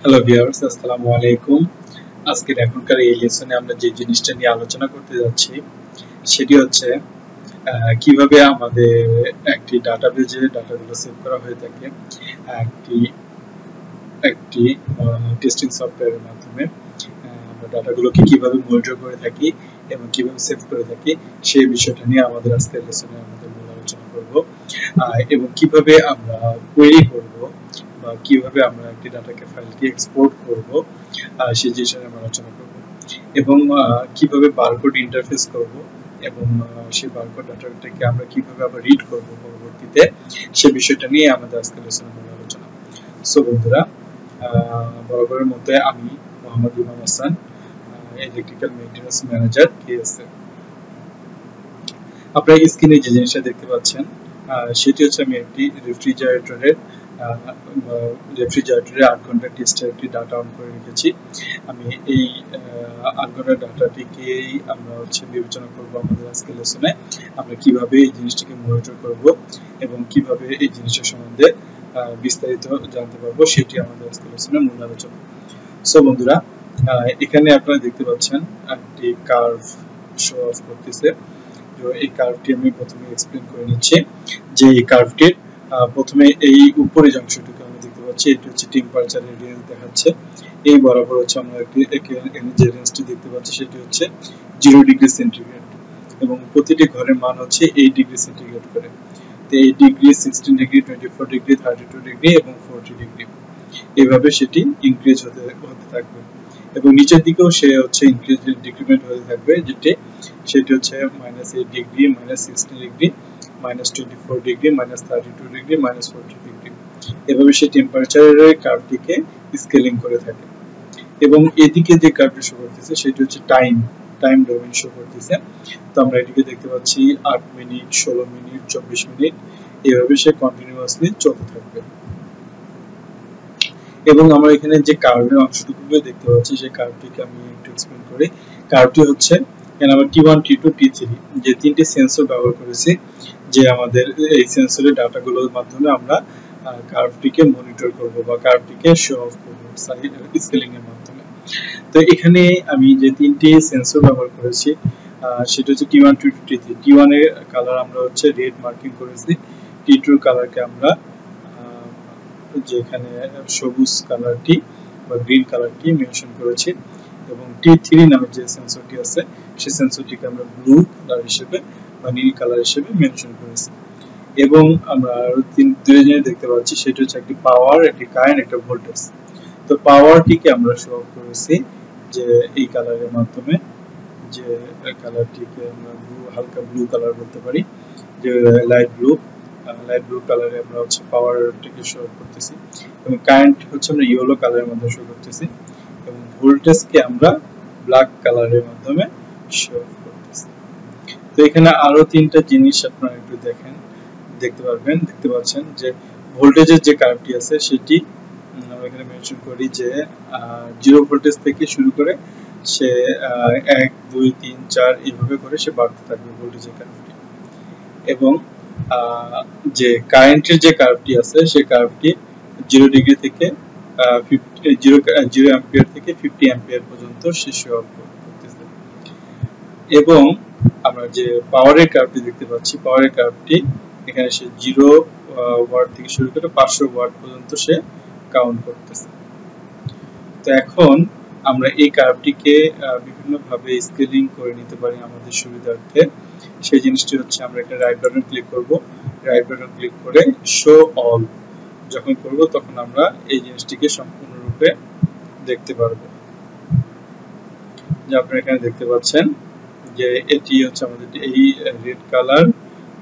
Hello viewers, আসসালামু আলাইকুম। আজকের এখনকার এই লেসনে আমরা যে জিনিসটা নিয়ে আলোচনা করতে যাচ্ছি সেটি হচ্ছে কিভাবে আমাদের একটি ডাটাবেজে ডাটাগুলো সেভ করা হয়ে থাকে একটি একটি টেস্টিং সফটওয়্যারের মাধ্যমে আমরা ডাটাগুলোকে কিভাবে মনিটর করে থাকি এবং কিভাবে সেভ করে থাকি সেই বিষয়টা নিয়ে আমাদের আজকের লেসনে আমাদের মূল আলোচনা করব এবং কিভাবে আমরা কোয়েরি করব বা কিভাবে আমরা একটি ডাটাকে ফাইলকে এক্সপোর্ট করব সেই জিনিসটা নিয়ে আমরা আলোচনা করব এবং কিভাবে বারকোড ইন্টারফেস করব এবং সেই বারকোড ডাটাটাকে আমরা কিভাবে আবার রিড করব পরবর্তীতে সেই বিষয়টা নিয়ে আমাদের আজকের লেসনের মূল আলোচনা। সো বন্ধুরা, বরাবরের মতো আমি মোহাম্মদ ইমাম Hasan, electrical maintenance manager KSA. আপনারা স্ক্রিনে যে জিনিসটা দেখতে পাচ্ছেন সেটি হচ্ছে আমি একটি রেফ্রিজারেটরের 8 ঘন্টা টেস্টের একটি ডাটা অন করে রেখেছি। আমি এই 8 ঘন্টার ডাটাটিকেই আমরা বিবেচনা করব আমাদের আজকের লেসনে। আমরা কিভাবে এই জিনিসটিকে মনিটর করব এবং কিভাবে এই জিনিসটার সম্বন্ধে বিস্তারিত জানতে পারবো সেটি আমাদের আজকের লেসনের মূল আলোচনা। সো বন্ধুরা, এখানে আপনারা দেখতে পাচ্ছেন একটি কার্ভ শো অফ করতেছে। তো এই কার্ভটি আমি প্রথমে এক্সপ্লেন করে নিচ্ছি যে এই কার্ভটির প্রথমে এই উপরের অংশটুকু আমরা দেখতে পাচ্ছি, এটি হচ্ছে টেম্পারেচার রেডিয়েন্স দেখাচ্ছে। এই বরাবর হচ্ছে আমরা যে রেঞ্জটি দেখতে পাচ্ছি সেটি হচ্ছে 0 ডিগ্রি সেন্টিগ্রেড এবং প্রতিটি ঘরের মান হচ্ছে 8 ডিগ্রি সেন্টিগ্রেড করে। তো 8 ডিগ্রি, 16 ডিগ্রি, 24 ডিগ্রি, 32 ডিগ্রি এবং 40 ডিগ্রি এইভাবে সেটি ইনক্রিজ হতে থাকবে এবং নিচের দিকেও সে হচ্ছে ইনক্রিজ ডিক্রিমেন্ট হতে থাকবে, সেটি হচ্ছে -8 degree, -16 degree, -24 degree, -32 degree, -40 degree. এভাবে সে টেম্পারেচারের কার্ভটিকে স্কেলিং করে থাকে এবং এদিকে যে কার্ভটি শো করতেছে সেটি হচ্ছে টাইম ডোমেইন শো করতেছে। তো আমরা এটিকে দেখতে পাচ্ছি 8 মিনিট, 16 মিনিট, 24 মিনিট, এভাবে সে কন্টিনিউয়াসলি চলতে থাকবে। এবং আমরা এখানে যে কার্ভের অংশটুকু দেখতে পাচ্ছি সেই কার্ভটিকে আমি একটু এক্সপ্লেন করি। কার্ভটি হচ্ছে এখানে আমরা T1, T2, T3 যে তিনটি সেন্সর ব্যবহার করেছি, যে আমাদের এই সেন্সরের ডাটাগুলোর মাধ্যমে আমরা কার্ভটিকে মনিটর করব বা কার্ভটিকে শো অফ করব স্কেলিং এর মাধ্যমে। তো এখানে আমি যে তিনটি সেন্সর ব্যবহার করেছি সেটা হচ্ছে T1, T2, T3। T1 এর কালার আমরা হচ্ছে রেড মার্কিং করেছি, T2 এর কালারকে আমরা যেখানে সবুজ কালারটি বা গ্রিন কালারটি মেনশন করেছি এবং T3 নামে যে সেন্সরটি আছে সেই সেন্সরটিকে আমরা ব্লু কালার হিসেবে বা নীল কালার হিসেবে মেনশন করেছি। এবং আমরা আরো দুই জিনিস দেখতে পাচ্ছি, সেটা হচ্ছে একটি পাওয়ার, একটি কারেন্ট, একটা ভোল্টেজ। তো পাওয়ারটিকে আমরা শো করেছি যে এই কালারের মাধ্যমে, যে কালারটিকে আমরা হালকা ব্লু কালার বলতে পারি, যে লাইট ব্লু কালারে আমরা হচ্ছে পাওয়ারটিকে শো করতেছি এবং কারেন্ট হচ্ছে আমরা ইয়েলো কালারের মধ্যে শো করতেছি এবং ভোল্টেজকে আমরা ব্ল্যাক কালারের মাধ্যমে শো করতেছি। তো এখানে আরো তিনটা জিনিস আপনারা একটু দেখতে পাচ্ছেন যে ভোল্টেজের যে কার্ভটি আছে সেটি আমরা এখানে মেনশন করি যে 0 ভোল্টেজ থেকে শুরু করে সে 1, 2, 3, 4 এইভাবে করে সে বাড়তে থাকবে ভোল্টেজের কার্ভটি। এবং যে কারেন্টের যে কার্ভটি আছে সেই কার্ভটি 0 ডিগ্রি থেকে 0 অ্যাম্পিয়ার থেকে 50 অ্যাম্পিয়ার পর্যন্ত সে শো অফ করতেছে। এবং আমরা যে পাওয়ারের কার্ভটি দেখতে পাচ্ছি, পাওয়ারের কার্ভটি এখানে সে 0 ওয়াট থেকে শুরু করে 500 ওয়াট পর্যন্ত সে কাউন্ট করতেছে। তো এখন আমরা এই কার্ভটিকে বিভিন্ন ভাবে স্কেলিং করে নিতে পারি আমাদের সুবিধার্থে। সেই জিনিসটি হচ্ছে আমরা একটা রাইট বাটন ক্লিক করব, রাইট বাটন ক্লিক করে শো অল যখন করব তখন আমরা এই জিনিসটিকে সম্পূর্ণরূপে দেখতে পারবো। যে আপনারা এখানে দেখতে পাচ্ছেন যে এটি হচ্ছে আমাদের এই রেড কালার,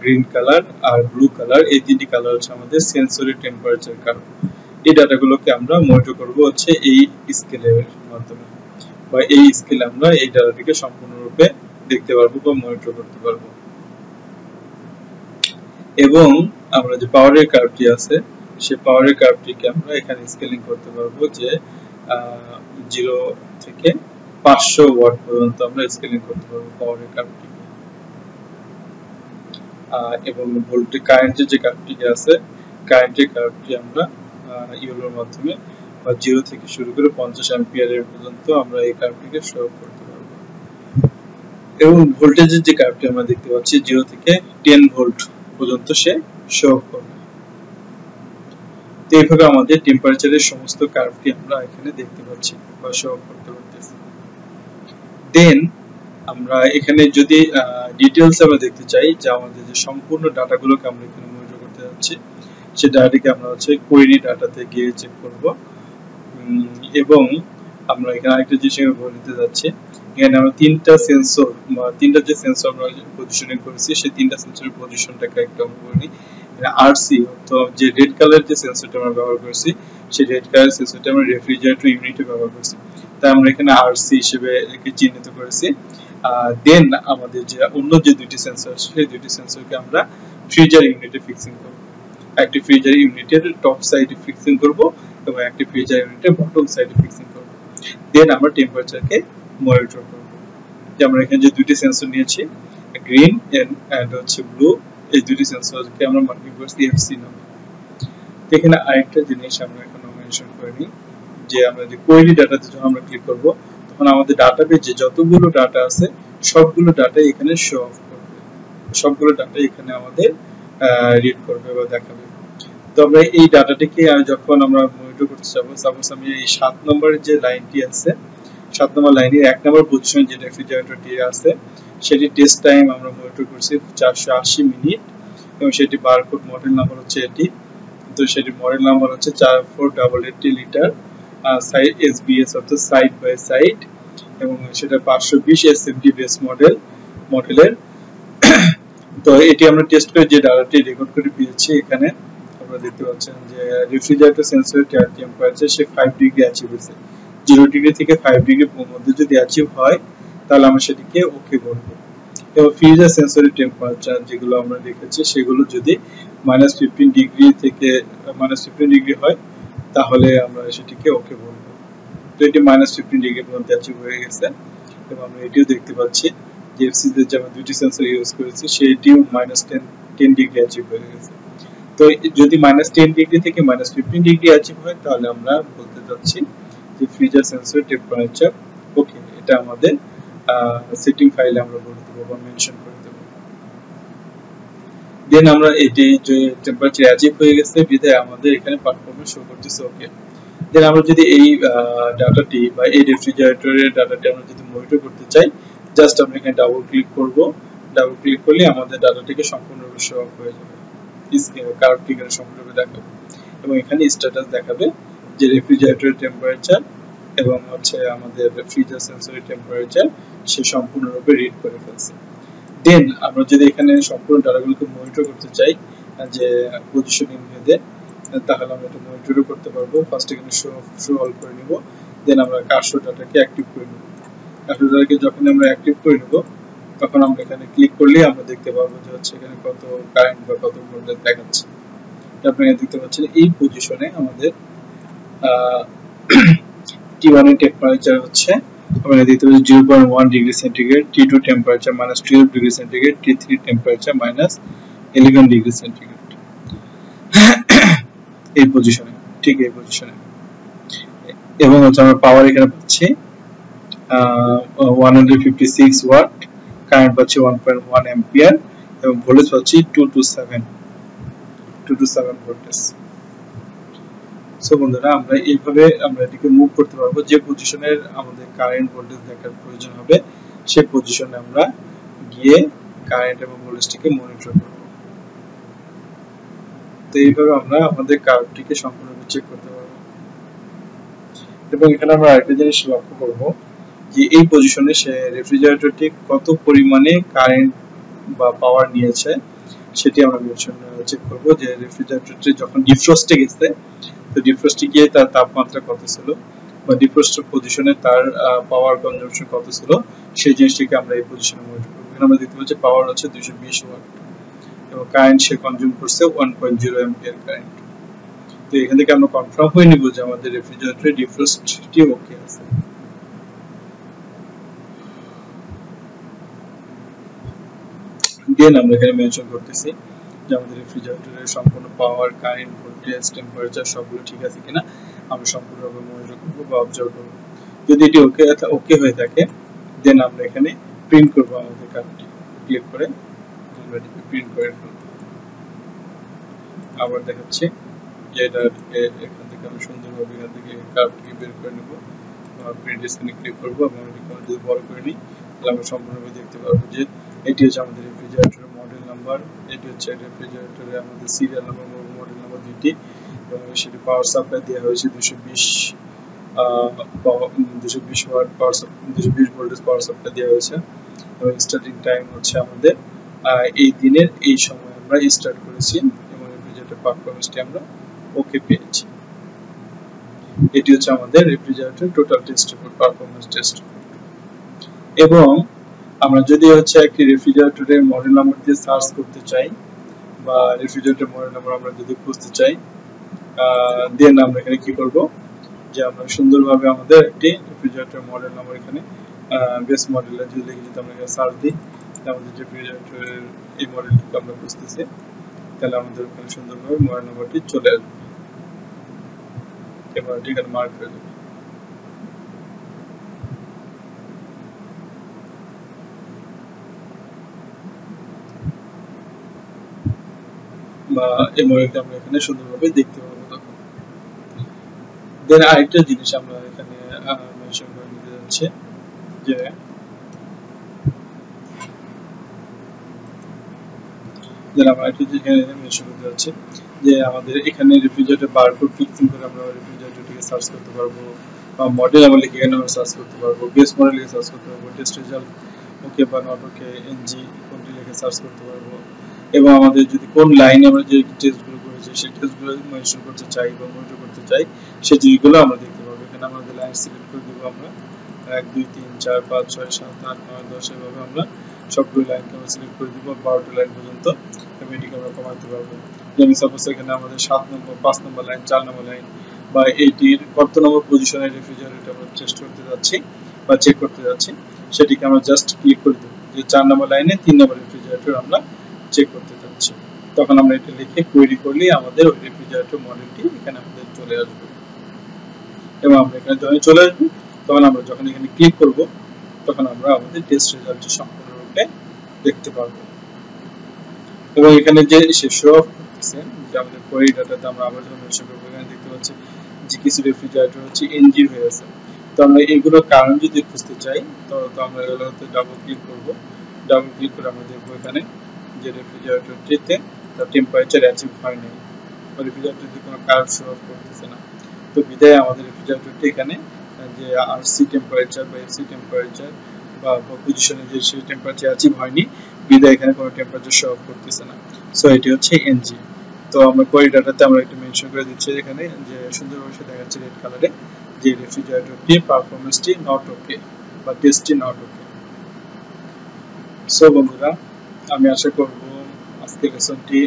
গ্রিন কালার আর ব্লু কালার, এই তিনটি কালার হচ্ছে আমাদের সেন্সরের টেম্পারেচার কার্ভ। এই ডাটাগুলোকে আমরা মনিটর করব হচ্ছে এই স্কেলের মাধ্যমে, বা এই স্কেলে আমরা এই ডাটাটিকে সম্পূর্ণরূপে দেখতে পারবো বা মনিটর করতে পারবো। এবং আমরা যে পাওয়ারের কার্ভটি আছে সেই পাওয়ারের কার্ভটিকে আমরা এখানে স্কেলিং করতে পারবো যে 0 থেকে 500 ওয়াট পর্যন্ত আমরা স্কেলিং করতে পারবো পাওয়ারের কার্ভটি। এবং ভোল্টেজ কারেন্টের যে কার্ভটি আছে কারেন্টের কার্ভটি আমরা ইয়েলোর মাধ্যমে বা 0 থেকে শুরু করে 50 অ্যাম্পিয়ারের পর্যন্ত আমরা এই কার্ভটিকে শো করতে পারবো। এবং ভোল্টেজের যে কার্ভটি আমরা দেখতে পাচ্ছি 0 থেকে 10 ভোল্ট পর্যন্ত সে শো করবে। তো এইভাবে আমাদের টেম্পারেচারের সমস্ত কার্ভটি আমরা এখানে দেখতে পাচ্ছি বা শো করতে পারতেছি। দেন আমরা এখানে যদি ডিটেইলস আমরা দেখতে চাই যে আমাদের যে সম্পূর্ণ ডাটাগুলোকে আমরা এখানে মনিটর করতে যাচ্ছি, সেই ডাটাটিকে আমরা হচ্ছে কোয়েরি ডাটাতে গিয়ে চেক করব। এবং আমরা এখানে আরেকটা জিনিস বলে দিতে যাচ্ছি, এখানে আমরা তিনটা সেন্সর বা তিনটা যে সেন্সর আমরা পজিশনিং করেছি সেই তিনটা সেন্সরের পজিশনটাকে একটা আমরা করে নিই। আরসি অর্থাৎ যে রেড কালার যে সেন্সরটা আমরা ব্যবহার করেছি সেই রেড কালার সেন্সরটা আমরা রেফ্রিজারেটর ইউনিটে ব্যবহার করেছি, তাই আমরা এখানে আরসি হিসেবে একে চিহ্নিত করেছি। দেন আমাদের যে অন্য যে দুটি সেন্সর আছে সেই দুটি সেন্সরকে আমরা ফ্রিজার ইউনিটে ফিক্সিং করব। একটি ফ্রিজার ইউনিটের টপ সাইডে ফিক্সিং করব এবং একটি ফ্রিজার ইউনিটের বটম সাইডে ফিক্সিং করব। দেন আমরা টেম্পারেচারকে মনিটর করব। যে আমরা এখানে যে দুটি সেন্সর নিয়েছি গ্রিন এন্ড হচ্ছে ব্লু, এই দুটি সেন্সরকে আমরা মার্কিং করেছি এফসি নামে। এখানে আরেকটা জিনিস আমরা এখানে মেনশন করিনি যে আমরা যে কোয়েরি ডাটাতে যখন আমরা ক্লিক করব তখন আমাদের ডাটাবেজে যতগুলো ডাটা আছে সবগুলো ডাটা এখানে শো অফ করবে, সবগুলো ডাটা এখানে আমাদের রিড করবে বা দেখাবে। তো আমরা এই ডাটাটিকে যখন আমরা মনিটর করতে যাব, সাপোজ আমি এই 7 নম্বরের যে লাইনটি আছে 7 নম্বর লাইনের 1 নম্বর পজিশনে যে রেফ্রিজারেটরটি আছে সেটি টেস্ট টাইম আমরা মনিটর করছি 480 মিনিট এবং সেটি বারকোড মডেল নাম্বার হচ্ছে এটি। তো সেটি মডেল নাম্বার হচ্ছে 4488 লিটার, সাইড এসবিএস অর্থাৎ সাইড বাই সাইড, এবং সেটা 520 এসএমডি বেস মডেলের। তো এটি আমরা টেস্ট করে যে ডাটাটি রেকর্ড করে পেয়েছি এখানে আপনারা দেখতে পাচ্ছেন যে রেফ্রিজারেটর সেন্সরের টেম্পারেচার সে 5 ডিগ্রি অ্যাচিভ হয়েছে। 0 ডিগ্রি থেকে 5 ডিগ্রির মধ্যে যদি অ্যাচিভ হয় তাহলে আমরা সেটিকে ওকে বলবো। এবং ফ্রিজার সেন্সরের টেম্পারেচার যেগুলো আমরা দেখেছি সেগুলো যদি -15 ডিগ্রি থেকে -15 ডিগ্রি হয় তাহলে আমরা সেটিকে ওকে বলবো। তো এটি -15 ডিগ্রির মধ্যে অ্যাচিভ হয়ে গেছে এবং আমরা এটিও দেখতে পাচ্ছি যে এফসি তে যে আমরা দুটি সেন্সর ইউজ করেছি সেটিও -10 ডিগ্রি অ্যাচিভ হয়ে গেছে। তো যদি -10 ডিগ্রি থেকে -15 ডিগ্রি অ্যাচিভ হয় তাহলে আমরা বলতে যাচ্ছি যে ফ্রিজার সেন্সর টেম্পারেচার ওকে, এটা আমাদের সেটিং ফাইলে আমরা বলে দেব বা মেনশন করে দেব। দেন আমরা এটি যে টেম্পারেচার অ্যাচিভ হয়ে গেছে বিধায় আমাদের এখানে পারফরম্যান্স শো করতেছে ওকে। দেন আমরা যদি এই ডাটাটি বা এই রেফ্রিজারেটরের ডাটাটি আমরা যদি মনিটর করতে চাই জাস্ট আমরা এখানে ডাবল ক্লিক করব। ডাবল ক্লিক করলে আমাদের ডাটাটিকে সম্পূর্ণরূপে শো অফ হয়ে যাবে, কার্ভটিকে সম্পূর্ণরূপে দেখাবে এবং এখানে স্ট্যাটাস দেখাবে যে রেফ্রিজারেটরের টেম্পারেচার এবং হচ্ছে আমাদের ফ্রিজার সেন্সরের টেম্পারেচার সে সম্পূর্ণরূপে রিড করে ফেলছে। দেন আমরা যদি এখানে সম্পূর্ণ ডাটাগুলোকে মনিটর করতে চাই যে পজিশনিং ভেদে তাহলে আমরা এটা মনিটরও করতে পারবো। ফার্স্ট এখানে শো অল করে নিব, দেন আমরা কার্সর ডাটাকে অ্যাক্টিভ করে নেব। কার্সর ডাটাকে যখন আমরা অ্যাক্টিভ করে নেব তখন আমরা এখানে ক্লিক করলেই আমরা দেখতে পাবো যে হচ্ছে এখানে কত কারেন্ট বা কত ভোল্টেজ দেখাচ্ছে। আপনারা দেখতে পাচ্ছেন এই পজিশনে আমাদের T1 এর টেম্পারেচার হচ্ছে আমরা দেখতে পাচ্ছি 0.1 degree centigrade, T2 temperature -12 degree centigrade, T3 temperature -11 degree centigrade. এই পজিশনে, ঠিক এই পজিশনে। এবং হচ্ছে আমরা পাওয়ার এখানে পাচ্ছি 156 ওয়াট, কারেন্ট পাচ্ছি 1.1 অ্যাম্পিয়ার এবং ভোল্টেজ পাচ্ছি 227 ভোল্টেজ। সো বন্ধুরা আমরা এইভাবে আমরা এটিকে মুভ করতে পারবো। যে পজিশনের আমাদের কারেন্ট ভোল্টেজ দেখার প্রয়োজন হবে সেই পজিশনে আমরা গিয়ে কারেন্ট এবং ভোল্টেজটিকে মনিটর করব। তো এইভাবে আমরা আমাদের কার্ভটিকে সম্পূর্ণরূপে চেক করতে পারবো। এবং এখানে আমরা আরেকটা জিনিস লক্ষ্য করব যে এই পজিশনে সে রেফ্রিজারেটরটি কত পরিমাণে কারেন্ট বা পাওয়ার নিয়েছে সেটি আমরা চেক করব। যে রেফ্রিজারেটরটি যখন ডিফ্রস্টে গেছে তো ডিফ্রস্টে গিয়ে তার তাপমাত্রা কত ছিল বা ডিফ্রস্টের পজিশনে তার পাওয়ার কনজাম্পশন কত ছিল সেই জিনিসটিকে আমরা এই পজিশনে মনিটর করব। এখানে আমরা দেখতে পাচ্ছি পাওয়ার হচ্ছে 220 ওয়াট এবং কারেন্ট সে কনজিউম করছে 1.0 অ্যাম্পিয়ার কারেন্ট। তো এখান থেকে আমরা কনফার্ম হয়ে নিব যে আমাদের রেফ্রিজারেটরের ডিফ্রস্টটি ওকে আছে। দেন আমরা এখানে মেনশন করতেছি যে আমাদের রেফ্রিজারেটরের সম্পূর্ণ পাওয়ার, কারেন্ট, ভোল্টেজ, টেম্পারেচার সবগুলো ঠিক আছে কিনা আমরা সম্পূর্ণভাবে মনিটর করবো বা অবজার্ভ করবো। যদি এটি ওকে হয়ে থাকে দেন আমরা এখানে প্রিন্ট করবো আমাদের কার্ভটি, ক্লিক করে আমরা এটিকে প্রিন্ট করে ফেলবো। আবার দেখাচ্ছি যে এটা এখান থেকে আমি সুন্দরভাবে এখান থেকে কার্ভটিকে বের করে নেব, প্রিন্ট স্ক্রিনে ক্লিক করবো এবং এটিকে যদি বড় করে নিই তাহলে আমরা সম্পূর্ণভাবে দেখতে পারবো যে এটি হচ্ছে আমাদের রেফ্রিজারেটরের মডেল নাম্বার, এটি হচ্ছে রেফ্রিজারেটরের আমাদের সিরিয়াল নাম্বার, মডেল নাম্বার দুইটি, এবং সেটি পাওয়ার সাপ্লাই দেওয়া হয়েছে 220 watt power, 220 voltage power supply দেওয়া হয়েছে, এবং স্টার্টিং টাইম হচ্ছে আমাদের এই দিনের এই সময় আমরা স্টার্ট করেছি, এবং রেফ্রিজারেটর পারফরম্যান্সটি আমরা ওকে পেয়েছি। এটি হচ্ছে আমাদের refrigerator total test report, performance test report. এবং আমরা যদি হচ্ছে একটি রেফ্রিজারেটরের মডেল নাম্বার দিয়ে সার্চ করতে চাই বা রেফ্রিজারেটর মডেল নাম্বার আমরা যদি খুঁজতে চাই, দেন আমরা এখানে কি করব যে আমরা সুন্দরভাবে আমাদের একটি রেফ্রিজারেটর মডেল নাম্বার এখানে বেস মডেলে যদি লিখে যদি আমরা এখানে সার্চ দিই আমাদের রেফ্রিজারেটরের এই মডেলটিকে আমরা খুঁজতেছি, তাহলে আমাদের এখানে সুন্দরভাবে মডেল নাম্বারটি চলে আসবে। এবার এখানে মার্ক হয়ে যাবে। বা এই মডেলটা আমরা এখানে সুন্দরভাবে দেখতে পাবো। তখন দেন আরেকটা জিনিস আমরা এখানে মেনশন করে নিতে যাচ্ছি যে আমাদের এখানে রেফ্রিজারেটর বারকোড ফিক্সিং করে আমরা রেফ্রিজারেটরটিকে সার্চ করতে পারবো, বা মডেল আমরা লিখে এখানে আমরা সার্চ করতে পারবো, বেস মডেল লিখে সার্চ করতে পারবো, টেস্ট রেজাল্ট ওকে বা নট ওকে, এনজি কোনটি লিখে সার্চ করতে পারবো, এবং আমাদের যদি কোন লাইনে আমরা যে টেস্টগুলো করেছি সেই টেস্টগুলো মেনশন করতে চাই বা মনিটর করতে চাই সেই জিনিসগুলো আমরা দেখতে পারবো। এখানে আমাদের লাইন সিলেক্ট করে দেবো আমরা 1 2 3 4 5 6 7 8 9 10 এভাবে আমরা সবগুলো লাইনকে আমরা সিলেক্ট করে দিব 12টা লাইন পর্যন্ত, এবং এটিকে আমরা কমাতে পারবো। যেমন সাপোজ এখানে আমাদের 7 নম্বর, 5 নম্বর লাইন, 4 নম্বর লাইন বা এটির কত নম্বর পজিশনে রেফ্রিজারেটর আমরা টেস্ট করতে যাচ্ছি বা চেক করতে যাচ্ছি, সেটিকে আমরা জাস্ট ক্লিক করে দেব যে 4 নম্বর লাইনে 3 নম্বর রেফ্রিজারেটর আমরা চেক করতে যাচ্ছি। তখন আমরা এটা লিখে কোয়েরি করলেই আমাদের ওই রেফ্রিজারেটর মডেলটি এখানে আমাদের চলে আসবে, এবং আমরা এখানে যখন চলে আসবে তখন আমরা যখন এখানে ক্লিক করব তখন আমরা আমাদের টেস্ট রেজাল্টটি সম্পূর্ণরূপে দেখতে পারবো। এবং এখানে যে শো অফ করতেছে যে আমাদের কোয়েরি ডাটাতে আমরা আবার যখন মেনশন করব এখানে দেখতে পাচ্ছি যে কিছু রেফ্রিজারেটর হচ্ছে এনজি হয়ে আছে। তো আমরা এগুলোর কারণ যদি খুঁজতে চাই তো আমরা এগুলোতে ডাবল ক্লিক করব, ডাবল ক্লিক করে আমরা দেখব এখানে যে রেফ্রিজারেটরটিতে তার টেম্পারেচার অ্যাচিভ হয় নাই বা রেফ্রিজারেটরটি কোনো কার্ভ শো অফ করতেছে না। তো বিদায় আমাদের রেফ্রিজারেটরটি এখানে যে আরসি টেম্পারেচার বা এসি টেম্পারেচার বা পজিশনে যে সেই টেম্পারেচার অ্যাচিভ হয়নি, বিদায় এখানে কোনো টেম্পারেচার শো অফ করতেছে না। সো এটি হচ্ছে এনজি। তো আমরা কোয়েরি ডাটাতে আমরা একটু মেনশন করে দিচ্ছি এখানে যে সুন্দরভাবে দেখাচ্ছে রেড কালারে যে রেফ্রিজারেটরটি পারফরম্যান্সটি নট ওকে বা টেস্টটি নট ওকে। সো বন্ধুরা, আমি আশা করব আজকের লেসনটি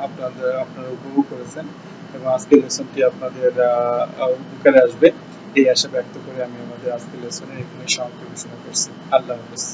আপনারা উপভোগ করেছেন এবং আজকের লেসনটি আপনাদের উপকারে আসবে এই আশা ব্যক্ত করে আমি আমাদের আজকের লেসনের এখানে সমাপ্তি ঘোষণা করছি। আল্লাহ হাফেজ।